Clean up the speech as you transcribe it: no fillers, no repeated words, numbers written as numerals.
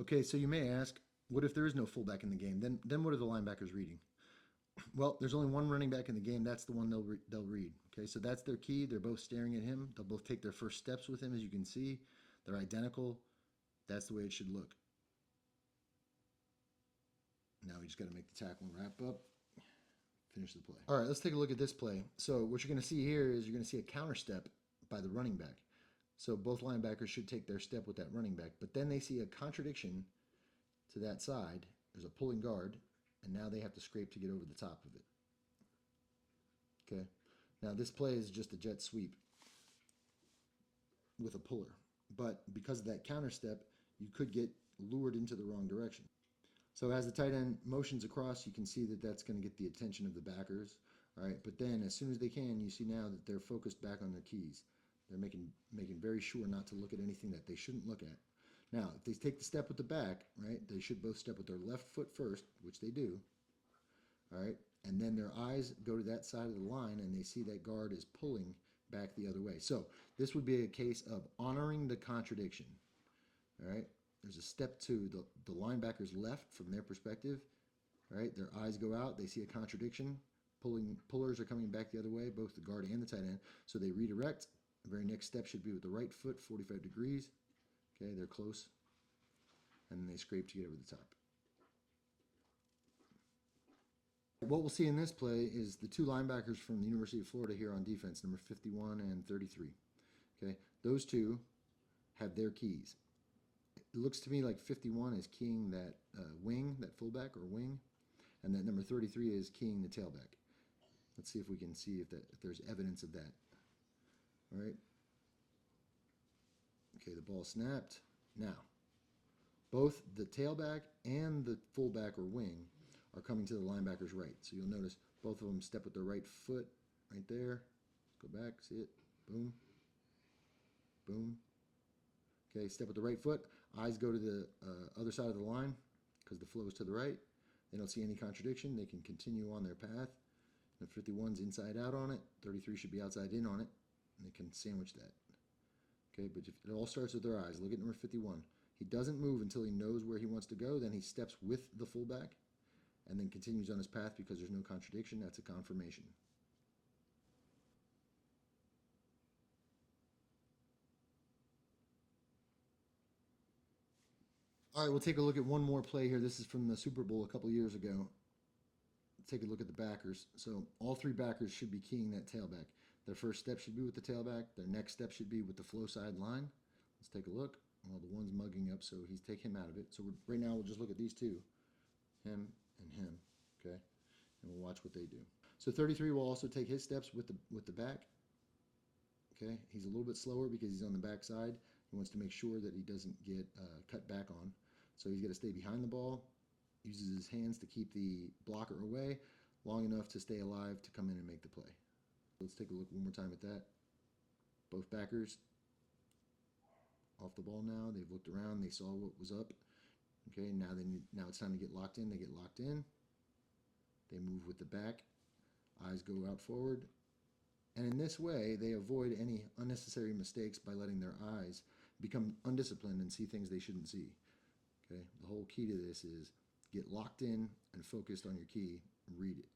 Okay, so you may ask, what if there is no fullback in the game? Then what are the linebackers reading? Well, there's only one running back in the game. That's the one they'll read. Okay, so that's their key. They're both staring at him. They'll both take their first steps with him, as you can see. They're identical. That's the way it should look. Now we just got to make the tackle and wrap up. Finish the play. All right, let's take a look at this play. So what you're going to see here is you're going to see a counter step by the running back. So both linebackers should take their step with that running back. But then they see a contradiction to that side. There's a pulling guard, and now they have to scrape to get over the top of it. Okay. Now this play is just a jet sweep with a puller. But because of that counter step, you could get lured into the wrong direction. So as the tight end motions across, you can see that that's going to get the attention of the backers. All right, but then as soon as they can, you see now that they're focused back on their keys. They're making very sure not to look at anything that they shouldn't look at. Now, if they take the step with the back, right, they should both step with their left foot first, which they do. All right, and then their eyes go to that side of the line, and they see that guard is pulling back the other way. So this would be a case of honoring the contradiction. All right. There's a step to the linebacker's left from their perspective. All right, their eyes go out. They see a contradiction. Pullers are coming back the other way, both the guard and the tight end. So they redirect. The very next step should be with the right foot, 45 degrees. Okay, they're close. And then they scrape to get over the top. What we'll see in this play is the two linebackers from the University of Florida here on defense, number 51 and 33. Okay, those two have their keys. It looks to me like 51 is keying that wing, that fullback or wing, and that number 33 is keying the tailback. Let's see if we can see if there's evidence of that. All right. Okay, the ball snapped. Now, both the tailback and the fullback or wing are coming to the linebacker's right. So you'll notice both of them step with their right foot right there. Go back, see it? Boom. Boom. Okay, step with the right foot. Eyes go to the other side of the line because the flow is to the right. They don't see any contradiction. They can continue on their path. And 51's inside out on it. 33 should be outside in on it. And they can sandwich that. Okay, but if it all starts with their eyes. Look at number 51. He doesn't move until he knows where he wants to go. Then he steps with the fullback and then continues on his path because there's no contradiction. That's a confirmation. All right, we'll take a look at one more play here. This is from the Super Bowl a couple years ago. Take a look at the backers. So all three backers should be keying that tailback. Their first step should be with the tailback. Their next step should be with the flow side line. Let's take a look. Well, the one's mugging up, so he's taking him out of it. So right now we'll just look at these two, him and him, okay? And we'll watch what they do. So 33 will also take his steps with the back. Okay, he's a little bit slower because he's on the back side. He wants to make sure that he doesn't get cut back on. So he's got to stay behind the ball, uses his hands to keep the blocker away long enough to stay alive to come in and make the play. Let's take a look one more time at that. Both backers off the ball now. They've looked around. They saw what was up. Okay, now it's time to get locked in. They get locked in. They move with the back. Eyes go out forward. And in this way, they avoid any unnecessary mistakes by letting their eyes become undisciplined and see things they shouldn't see. Okay, the whole key to this is get locked in and focused on your key and read it.